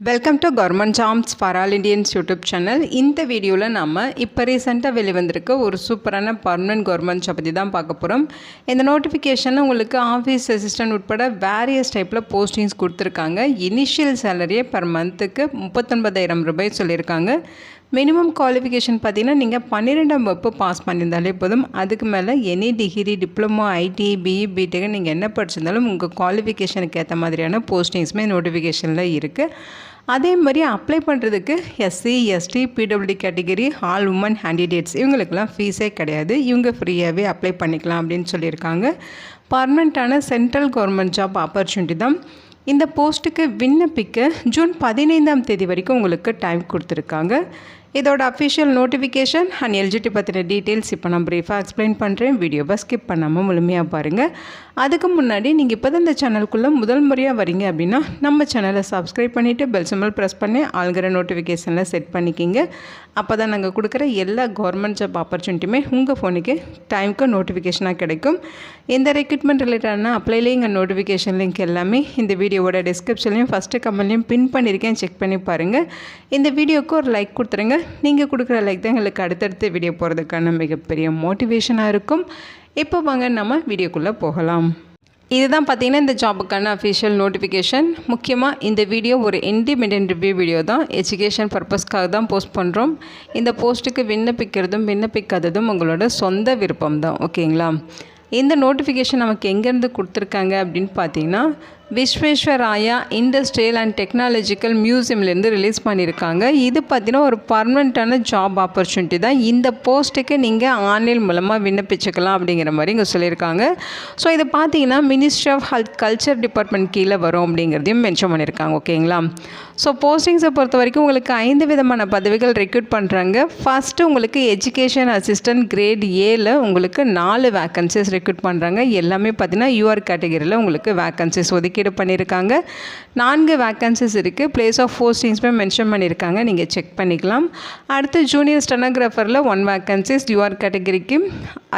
Welcome to government jobs for all Indians YouTube channel. இந்த வீடியோவில் நம்ம இப்போ ரீசெண்டாக வெளிவந்திருக்க ஒரு சூப்பரான பர்மனெண்ட் கவர்மெண்ட் ஜாப் பற்றி தான் பார்க்க போகிறோம். இந்த நோட்டிஃபிகேஷன் உங்களுக்கு ஆஃபீஸ் அசிஸ்டன்ட் உட்பட வேரியஸ் டைப்பில் போஸ்டிங்ஸ் கொடுத்துருக்காங்க. இனிஷியல் சேலரியே பர் மந்த்துக்கு 39,000 ரூபாய் சொல்லியிருக்காங்க. மினிமம் குவாலிஃபிகேஷன் பார்த்தீங்கன்னா நீங்கள் 12ஆம் வகுப்பு பாஸ் பண்ணியிருந்தாலே போதும். அதுக்கு மேலே any degree, diploma, IT, BE, BTech நீங்கள் என்ன படிச்சிருந்தாலும் உங்கள் குவாலிஃபிகேஷனுக்கு ஏற்ற மாதிரியான போஸ்டிங்ஸுமே நோட்டிஃபிகேஷனில் இருக்குது. அதே மாதிரி அப்ளை பண்ணுறதுக்கு SC, ST, PWD category, all women candidates இவங்களுக்கெல்லாம் ஃபீஸே கிடையாது. இவங்க ஃப்ரீயாகவே அப்ளை பண்ணிக்கலாம் அப்படின்னு சொல்லியிருக்காங்க. பர்மனெண்ட்டான சென்ட்ரல் கவர்மெண்ட் ஜாப் ஆப்பர்ச்சுனிட்டி தான். இந்த போஸ்ட்டுக்கு விண்ணப்பிக்க ஜூன் 15ஆம் தேதி வரைக்கும் உங்களுக்கு டைம் கொடுத்துருக்காங்க. இதோட அஃபிஷியல் நோட்டிஃபிகேஷன் அண்ட் எலிஜிபிலிட்டி பற்றின டீட்டெயில்ஸ் இப்போ நான் ப்ரீஃபாக எக்ஸ்பிளைன் பண்ணுறேன். வீடியோவை ஸ்கிப் பண்ணாமல் முழுமையாக பாருங்கள். அதுக்கு முன்னாடி நீங்கள் இப்போ தான் இந்த சேனலுக்குள்ளே முதல் முறையாக வரீங்க அப்படின்னா நம்ம சேனலை சப்ஸ்கிரைப் பண்ணிவிட்டு பெல் சிம்பல் ப்ரெஸ் பண்ணி ஆல்கிற நோட்டிஃபிகேஷனில் செட் பண்ணிக்கிங்க. அப்போ தான் நாங்கள் கொடுக்குற எல்லா கவர்மெண்ட் ஜாப் ஆப்பர்ச்சுனிட்டியுமே உங்கள் ஃபோனுக்கு டைமுக்கு நோட்டிஃபிகேஷனாக கிடைக்கும். இந்த ரெக்ரூட்மெண்ட் ரிலேட்டடான apply link and notification link எல்லாமே இந்த வீடியோவோட டிஸ்கிரிப்ஷன்லையும் ஃபஸ்ட்டு கமெண்ட்லையும் பின் பண்ணியிருக்கேன். செக் பண்ணி பாருங்கள். இந்த வீடியோவுக்கு ஒரு லைக் கொடுத்துருங்க. நீங்கள் கொடுக்குற லைக் தான் எங்களுக்கு அடுத்தடுத்து வீடியோ போகிறதுக்கான மிகப்பெரிய மோட்டிவேஷனாக இருக்கும். இப்போ வாங்க நம்ம வீடியோக்குள்ளே போகலாம். இதுதான் பார்த்தீங்கன்னா இந்த ஜாபுக்கான அஃபிஷியல் நோட்டிஃபிகேஷன். முக்கியமாக இந்த வீடியோ ஒரு இண்டிபெண்டன்ட் ரிவ்யூ வீடியோ தான். எஜுகேஷன் பர்பஸ்க்காக தான் போஸ்ட் பண்ணுறோம். இந்த போஸ்ட்டுக்கு விண்ணப்பிக்கிறதும் விண்ணப்பிக்காததும் உங்களோட சொந்த விருப்பம் தான். ஓகேங்களா? இந்த நோட்டிஃபிகேஷன் நமக்கு எங்கேருந்து கொடுத்துருக்காங்க அப்படின்னு பார்த்தீங்கன்னா விஸ்வேஸ்வராயா இண்டஸ்ட்ரியல் அண்ட் டெக்னாலஜிக்கல் மியூசியம்லேருந்து ரிலீஸ் பண்ணியிருக்காங்க. இது பார்த்தீங்கன்னா ஒரு பர்மனெண்ட்டான ஜாப் ஆப்பர்ச்சுனிட்டி தான். இந்த போஸ்ட்டுக்கு நீங்கள் ஆன்லைன் மூலமாக விண்ணப்பிச்சுக்கலாம் அப்படிங்கிற மாதிரி இங்கே சொல்லியிருக்காங்க. ஸோ இது பார்த்தீங்கன்னா ministry of health culture department கீழே வரும் அப்படிங்கிறதையும் மென்ஷன் பண்ணியிருக்காங்க. ஓகேங்களா? ஸோ போஸ்டிங்ஸை பொறுத்த வரைக்கும் உங்களுக்கு 5 விதமான பதவிகள் ரெக்ரூட் பண்ணுறாங்க. ஃபஸ்ட்டு உங்களுக்கு எஜுகேஷன் அசிஸ்டன்ட் கிரேட் ஏல உங்களுக்கு 4 வேக்கன்சிஸ் ரெக்ரூட் பண்ணுறாங்க. எல்லாமே பார்த்தீங்கன்னா யூஆர் கேட்டகரியில் உங்களுக்கு வேக்கன்சிஸ் ஒதுக்கீடு பண்ணியிருக்காங்க. 4 வேக்கன்சிஸ் இருக்குது. பிளேஸ் ஆஃப் போஸ்டிங்ஸுமே மென்ஷன் பண்ணியிருக்காங்க. நீங்கள் செக் பண்ணிக்கலாம். அடுத்து ஜூனியர் ஸ்டெனோகிராஃபரில் 1 வேக்கன்சிஸ் யூஆர் கேட்டகரிக்கு.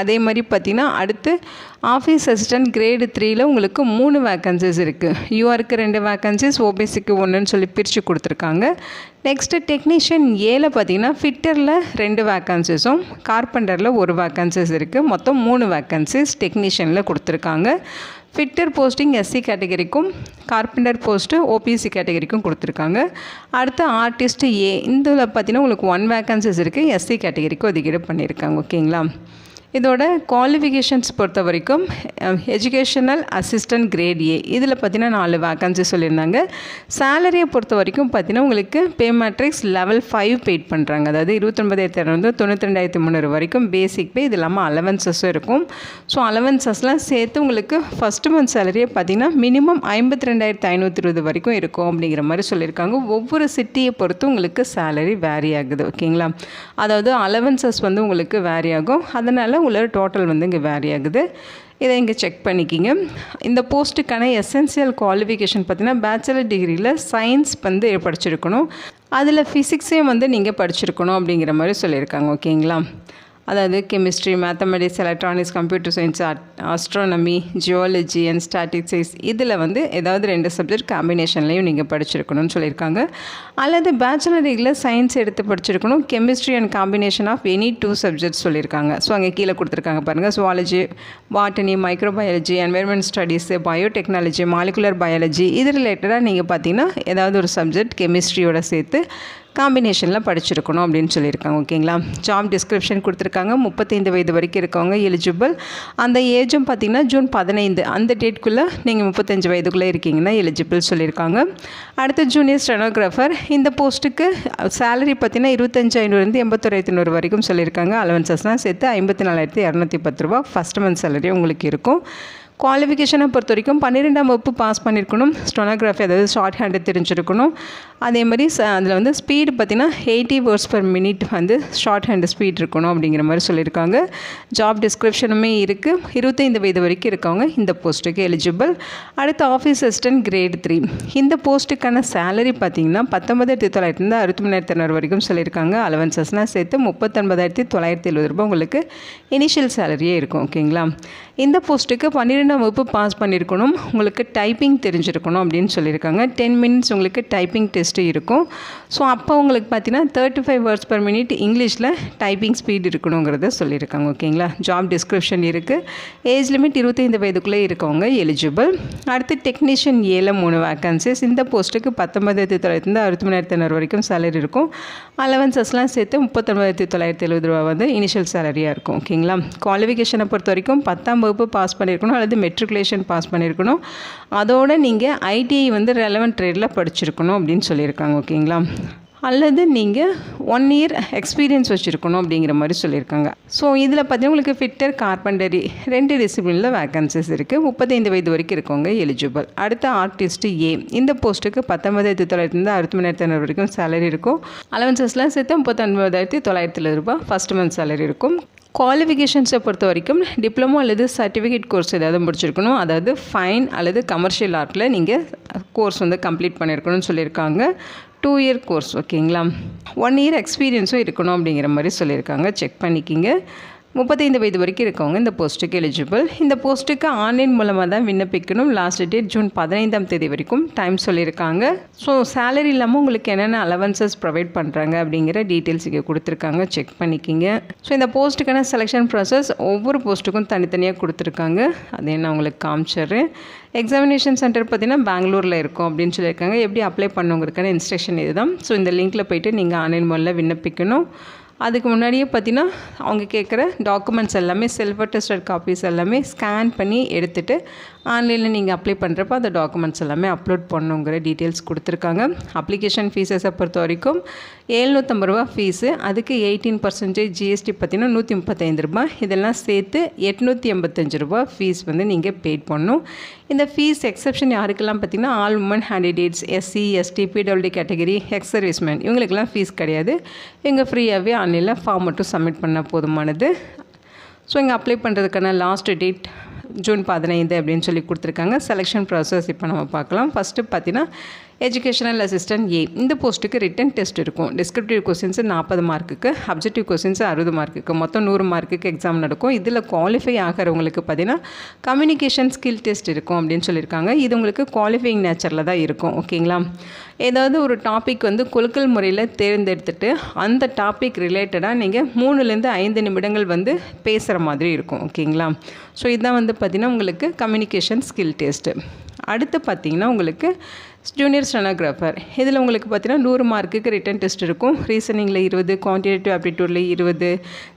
அதே மாதிரி பார்த்தீங்கன்னா அடுத்து ஆஃபீஸ் அசிஸ்டன்ட் கிரேடு 3ல் உங்களுக்கு 3 வேக்கன்சிஸ் இருக்குது. யூஆருக்கு 2 வேக்கன்சிஸ், ஓபிசிக்கு 1ன்னு சொல்லி பிரித்து கொடுத்துருக்காங்க. நெக்ஸ்ட்டு டெக்னீஷியன் ஏல பார்த்தீங்கன்னா ஃபிட்டரில் 2 வேக்கன்சிஸும் கார்பெண்டரில் 1 வேக்கன்சிஸ் இருக்குது. மொத்தம் 3 வேக்கன்சிஸ் டெக்னீஷியனில் கொடுத்துருக்காங்க. ஃபிட்டர் போஸ்டிங் எஸ்சி கேட்டகரிக்கும் கார்பெண்டர் போஸ்ட்டு ஓபிசி கேட்டகரிக்கும் கொடுத்துருக்காங்க. அடுத்து ஆர்டிஸ்ட் ஏ இதில் பார்த்தீங்கன்னா உங்களுக்கு 1 வேக்கன்சிஸ் இருக்குது. எஸ்சி கேட்டகரிக்கு ஒதுக்கீடு பண்ணியிருக்காங்க. ஓகேங்களா? இதோட குவாலிஃபிகேஷன்ஸ் பொறுத்த வரைக்கும் எஜுகேஷனல் அசிஸ்டன்ட் கிரேட் ஏ இதில் பார்த்தீங்கன்னா 4 வேக்கன்சி சொல்லியிருந்தாங்க. சேலரியை பொறுத்த வரைக்கும் பார்த்தீங்கன்னா உங்களுக்கு பே மேட்ரிக்ஸ் லெவல் 5 பெய்ட் பண்ணுறாங்க. அதாவது 29,200 92,300 வரைக்கும் பேசிக் பே. இது இல்லாமல் அலவன்சஸும் இருக்கும். ஸோ அலவன்சஸ்லாம் சேர்த்து உங்களுக்கு ஃபஸ்ட்டு மந்த் சேலரியை பார்த்தீங்கன்னா மினிமம் 52,520 வரைக்கும் இருக்கும் அப்படிங்கிற மாதிரி சொல்லியிருக்காங்க. ஒவ்வொரு சிட்டியை பொறுத்து உங்களுக்கு சேலரி வேரி ஆகுது. ஓகேங்களா? அதாவது அலவன்சஸ் வந்து உங்களுக்கு வேரி ஆகும். அதனால் உங்களோட டோட்டல் வந்து இங்கே வேரி ஆகுது. இதை இங்கே செக் பண்ணிக்கிங்க. இந்த போஸ்ட்டுக்கான எசென்சியல் குவாலிஃபிகேஷன் பார்த்தீங்கன்னா பேச்சுலர் டிகிரியில் சயின்ஸ் வந்து படிச்சிருக்கணும். அதில் ஃபிசிக்ஸையும் வந்து நீங்கள் படிச்சிருக்கணும் அப்படிங்கிற மாதிரி சொல்லியிருக்காங்க. ஓகேங்களா? அதாவது chemistry, mathematics, electronics, computer science, astronomy, geology and statistics இதில் வந்து ஏதாவது 2 சப்ஜெக்ட் காம்பினேஷன்லையும் நீங்கள் படிச்சிருக்கணும்னு சொல்லியிருக்காங்க. அல்லது பேச்சுலர் டிகிரியில் சயின்ஸ் எடுத்து படிச்சிருக்கணும். Chemistry and combination of any 2 subjects சொல்லியிருக்காங்க. ஸோ அங்கே கீழே கொடுத்துருக்காங்க பாருங்கள். Zoology, botany, microbiology, environment studies, biotechnology, molecular biology இது ரிலேட்டடாக நீங்கள் பார்த்தீங்கன்னா ஏதாவது ஒரு சப்ஜெக்ட் கெமிஸ்ட்ரியோட சேர்த்து காம்பினேஷனில் படிச்சிருக்கணும் அப்படின்னு சொல்லியிருக்காங்க. ஓகேங்களா? ஜாப் டிஸ்கிரிப்ஷன் கொடுத்துருக்காங்க. 35 வயது வரைக்கும் இருக்கவங்க எலிஜிபிள். அந்த ஏஜும் பார்த்திங்கன்னா ஜூன் 15 அந்த டேட்குள்ளே நீங்கள் 35 வயதுக்குள்ளே இருக்கீங்கன்னா எலிஜிபிள் சொல்லியிருக்காங்க. அடுத்து ஜூனியர் ஸ்டெனோகிராஃபர் இந்த போஸ்ட்டுக்கு சேலரி பார்த்திங்கன்னா 25,500 81,100 வரைக்கும் சொல்லியிருக்காங்க. அலவன்சஸ்லாம் சேர்த்து 54,210 ரூபா ஃபஸ்ட் மந்த் சேலரி உங்களுக்கு இருக்கும். குவாலிஃபிகேஷனை பொறுத்த வரைக்கும் 12ஆம் வகுப்பு பாஸ் பண்ணியிருக்கணும். ஸ்டெனோகிராஃபி அதாவது ஷார்ட் ஹேண்டு தெரிஞ்சிருக்கணும். அதே மாதிரி அதில் வந்து ஸ்பீடு பார்த்திங்கன்னா 80 வேர்ட்ஸ் per minute வந்து ஷார்ட் ஹேண்டு ஸ்பீட் இருக்கணும் அப்படிங்கிற மாதிரி சொல்லியிருக்காங்க. ஜாப் டிஸ்கிரிப்ஷனுமே இருக்குது. 25 வயது வரைக்கும் இருக்கவங்க இந்த போஸ்ட்டுக்கு எலிஜிபிள். அடுத்து ஆஃபீஸ் அசிஸ்டன்ட் கிரேட் 3 இந்த போஸ்ட்டுக்கான சேலரி பார்த்திங்கன்னா 19,900 63,200 வரைக்கும் சொல்லியிருக்காங்க. அலவன்சஸ்லாம் சேர்த்து 39,970 ரூபாய் உங்களுக்கு இனிஷியல் சேலரியே இருக்கும். ஓகேங்களா? இந்த போஸ்ட்டுக்கு 12ஆம் வகுப்பு பாஸ் பண்ணியிருக்கணும். உங்களுக்கு டைப்பிங் தெரிஞ்சிருக்கணும் அப்படின்னு சொல்லியிருக்காங்க. 10 minutes உங்களுக்கு டைப்பிங் டெஸ்ட் டெஸ்ட்டு இருக்கும். ஸோ அப்போ உங்களுக்கு பார்த்தீங்கன்னா 35 வேர்ட்ஸ் per minute இங்கிலீஷில் டைப்பிங் ஸ்பீட் இருக்கணுங்கிறத சொல்லியிருக்காங்க. ஓகேங்களா. ஜாப் டிஸ்கிரிப்ஷன் இருக்குது. ஏஜ் லிமிட் 25 வயதுக்குள்ளே இருக்கவங்க எலிஜிபிள். அடுத்து டெக்னீஷியன் ஏல 3 வேக்கன்சிஸ். இந்த போஸ்ட்டுக்கு 19,900 63,500 வரைக்கும் சேலரி இருக்கும். அலவன்சஸ்லாம் சேர்த்து 39,970 ரூபா வந்து இனிஷியல் சேலரியாக இருக்கும். ஓகேங்களா. குவாலிஃபிகேஷனை பொறுத்த வரைக்கும் 10ஆம் வகுப்பு பாஸ் பண்ணியிருக்கணும் அல்லது மெட்ரிகுலேஷன் பாஸ் பண்ணியிருக்கணும். அதோடு நீங்கள் ஐடிஐ வந்து ரெலவெண்ட் ட்ரேடில் படிச்சிருக்கணும் அப்படின்னு சொல்லியிருக்காங்க. ஓகேங்களா. அல்லது நீங்கள் 1 year எக்ஸ்பீரியன்ஸ் வச்சுருக்கணும் அப்படிங்கிற மாதிரி சொல்லியிருக்காங்க. ஸோ இதில் பார்த்தீங்கன்னா உங்களுக்கு ஃபிட்டர் கார்பெண்டரி 2 டிசிப்ளினில் வேக்கன்சிஸ் இருக்குது. 35 வயது வரைக்கும் இருக்கவங்க எலிஜிபிள். அடுத்த ஆர்டிஸ்ட்டு ஏ. இந்த போஸ்ட்டுக்கு 19,900 63,500 வரைக்கும் சேலரி இருக்கும். அலவன்சஸ்லாம் சேர்த்து 39,970 ரூபா ஃபஸ்ட் மந்த் சேலரி இருக்கும். குவாலிஃபிகேஷன்ஸை பொறுத்த வரைக்கும் டிப்ளமோ அல்லது சர்டிஃபிகேட் கோர்ஸ் ஏதாவது முடிச்சிருக்கணும். அதாவது ஃபைன் அல்லது கமர்ஷியல் ஆர்ட்டில் நீங்கள் கோர்ஸ் வந்து கம்ப்ளீட் பண்ணியிருக்கணும்னு சொல்லியிருக்காங்க. 2 year கோர்ஸ். ஓகேங்களா. 1 year எக்ஸ்பீரியன்ஸும் இருக்கணும் அப்படிங்கிற மாதிரி சொல்லியிருக்காங்க. செக் பண்ணிக்கிங்க. 35 வயது வரைக்கும் இருக்கவங்க இந்த போஸ்ட்டுக்கு எலிஜிபிள். இந்த போஸ்ட்டுக்கு ஆன்லைன் மூலமாக தான் விண்ணப்பிக்கணும். லாஸ்ட் டேட் ஜூன் 15ஆம் தேதி வரைக்கும் டைம் சொல்லியிருக்காங்க. ஸோ சேலரி இல்லாமல் உங்களுக்கு என்னென்ன அலவன்சஸ் ப்ரொவைட் பண்ணுறாங்க அப்படிங்கிற டீட்டெயில்ஸ் இங்கே கொடுத்துருக்காங்க. செக் பண்ணிக்கிங்க. ஸோ இந்த போஸ்ட்டுக்கான செலெக்ஷன் ப்ராசஸ் ஒவ்வொரு போஸ்ட்டுக்கும் தனித்தனியாக கொடுத்துருக்காங்க. அதே நான் உங்களுக்கு காமிச்சிடுறேன். எக்ஸாமினேஷன் சென்டர் பார்த்திங்கன்னா பெங்களூரில் இருக்கும் அப்படின்னு சொல்லியிருக்காங்க. எப்படி அப்ளை பண்ணுங்கிறதுக்கான இன்ஸ்ட்ரக்ஷன் இதுதான். ஸோ இந்த லிங்க்கில் போய்ட்டு நீங்கள் ஆன்லைன் மூலம் விண்ணப்பிக்கணும். அதுக்கு முன்னாடியே பார்த்தீங்கன்னா அவங்க கேட்குற டாக்குமெண்ட்ஸ் எல்லாமே செல்ஃப் அட்டஸ்டட் காப்பீஸ் எல்லாமே ஸ்கேன் பண்ணி எடுத்துகிட்டு ஆன்லைனில் நீங்கள் அப்ளை பண்ணுறப்ப அந்த டாக்குமெண்ட்ஸ் எல்லாமே அப்லோட் பண்ணணுங்கிற டீட்டெயில்ஸ் கொடுத்துருக்காங்க. அப்ளிகேஷன் ஃபீஸஸை பொறுத்த வரைக்கும் 750 ரூபா ஃபீஸு. அதுக்கு 18% ஜிஎஸ்டி பார்த்தீங்கன்னா 135 ரூபா. இதெல்லாம் சேர்த்து 885 ரூபா ஃபீஸ் வந்து நீங்கள் பெய்ட் பண்ணணும். இந்த ஃபீஸ் எக்ஸப்ஷன் யாருக்கெல்லாம் பார்த்தீங்கன்னா all women candidates, SC, ST, PWD category, ex serviceman இவங்களுக்கெல்லாம் ஃபீஸ் கிடையாது. இங்கே ஃப்ரீயாகவே ஆன்லைனில் ஃபார்ம் மட்டும் சப்மிட் பண்ணால் போதுமானது. ஸோ இங்கே அப்ளை பண்ணுறதுக்கான லாஸ்ட் டேட் ஜூன் 15 அப்படின்னு சொல்லி கொடுத்துருக்காங்க. செலெக்ஷன் ப்ராசஸ் இப்போ நம்ம பார்க்கலாம். ஃபஸ்ட்டு பார்த்தீங்கன்னா எஜுகேஷனல் அசிஸ்டன்ட் ஏ. இந்த போஸ்ட்டுக்கு ரிட்டன் டெஸ்ட் இருக்கும். டிஸ்கிரிப்டிவ் கொஸ்டின்ஸு 40 மார்க்குக்கு, அப்ஜெக்டிவ் கொஸ்டின்ஸு 60 மார்க்குக்கு, மொத்தம் 100 மார்க்குக்கு எக்ஸாம் நடக்கும். இதில் குவாலிஃபை ஆகிறவங்களுக்கு பார்த்தீங்கன்னா கம்யூனிகேஷன் ஸ்கில் டெஸ்ட் இருக்கும் அப்படின்னு சொல்லியிருக்காங்க. இது உங்களுக்கு குவாலிஃபைங் நேச்சரில் தான் இருக்கும். ஓகேங்களா. ஏதாவது ஒரு டாபிக் வந்து குலுக்கல் முறையில் தேர்ந்தெடுத்துட்டு அந்த டாபிக் ரிலேட்டடாக நீங்கள் 3லேருந்து 5 நிமிடங்கள் வந்து பேசுகிற மாதிரி இருக்கும். ஓகேங்களா. ஸோ இதுதான் வந்து பார்த்திங்கன்னா உங்களுக்கு கம்யூனிகேஷன் ஸ்கில் டெஸ்ட்டு. அடுத்து பார்த்திங்கன்னா உங்களுக்கு ஜூனியர் ஸ்டெனோகிராஃபர். இதில் உங்களுக்கு பார்த்தீங்கன்னா 100 மார்க்குக்கு ரிட்டன் டெஸ்ட் இருக்கும். ரீசனிங்கில் 20, குவான்டிடேட்டிவ் ஆப்டிடியூடில் 20,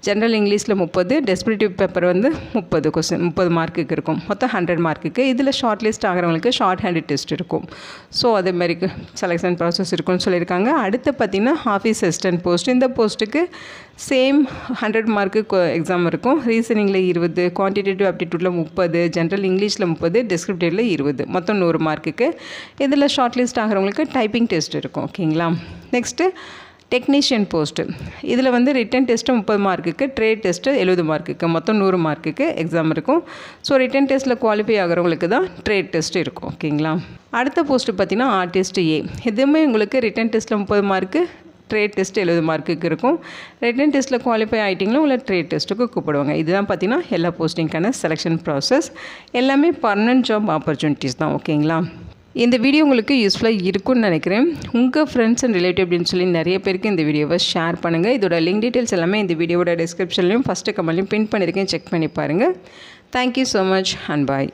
ஜென்ரல் இங்கிலீஷில் 30, டெஸ்கிரிப்டிவ் பேப்பர் வந்து 30 மார்க்குக்கு இருக்கும். மொத்தம் 100 மார்க்குக்கு. இதில் ஷார்ட் லிஸ்ட் ஆகிறவங்களுக்கு ஷார்ட் ஹேண்ட் டெஸ்ட் இருக்கும். ஸோ அதேமாதிரி செலெக்ஷன் ப்ராசஸ் இருக்குன்னு சொல்லியிருக்காங்க. அடுத்து பார்த்திங்கன்னா ஆஃபீஸ் அசிஸ்டன்ட் போஸ்ட். இந்த போஸ்ட்டுக்கு சேம் 100 மார்க்கு எக்ஸாம் இருக்கும். ரீசனிங்கில் 20, குவான்டிடேட்டிவ் ஆப்டிடியூடில் 30, ஜென்ரல் இங்கிலீஷில் 30, டெஸ்கிரிப்டிவில் 20, மொத்தம் 100 மார்க்குக்கு. இதில் ஷார்ட் லிஸ்ட் ஆகிறவங்களுக்கு டைப்பிங் டெஸ்ட் இருக்கும். ஓகேங்களா. Next technician post. இதில் வந்து ரிட்டன் டெஸ்ட்டு 30 மார்க்குக்கு, ட்ரேட் டெஸ்ட்டு 70 மார்க்குக்கு, மொத்தம் 100 மார்க்குக்கு எக்ஸாம் இருக்கும். ஸோ ரிட்டன் டெஸ்ட்டில் குவாலிஃபை ஆகிறவங்களுக்கு தான் ட்ரேட் டெஸ்ட் இருக்கும். ஓகேங்களா. அடுத்த போஸ்ட்டு பார்த்திங்கன்னா ஆர்டிஸ்ட் ஏ. இதுவுமே உங்களுக்கு ரிட்டன் டெஸ்ட்டில் 30 மார்க்கு, ட்ரேட் டெஸ்ட் 70 மார்க்குக்கு இருக்கும். ரிட்டன் டெஸ்ட்டில் குவாலிஃபை ஆகிட்டிங்களா உங்களை ட்ரேட் டெஸ்ட்டுக்கு கூப்பிடுவாங்க. இதுதான் பார்த்திங்கன்னா எல்லா போஸ்டிங்கான செலெக்ஷன் ப்ராசஸ். எல்லாமே பர்மனன்ட் ஜாப் ஆப்பர்ச்சுனிட்டிஸ் தான். ஓகேங்களா. இந்த வீடியோ உங்களுக்கு யூஸ்ஃபுல்லாக இருக்கும்னு நினைக்கிறேன். உங்கள் ஃப்ரெண்ட்ஸ் அண்ட் ரிலேட்டிவ் அப்படின்னு சொல்லி நிறைய பேருக்கு இந்த வீடியோவை ஷேர் பண்ணுங்கள். இதோட லிங்க் டீட்டெயில்ஸ் எல்லாமே இந்த வீடியோட டிஸ்கிரிப்ஷன்லையும் ஃபஸ்ட்டு கமெண்ட்லையும் பின் பண்ணியிருக்கேன். செக் பண்ணி பாருங்கள். Thank you so much and bye.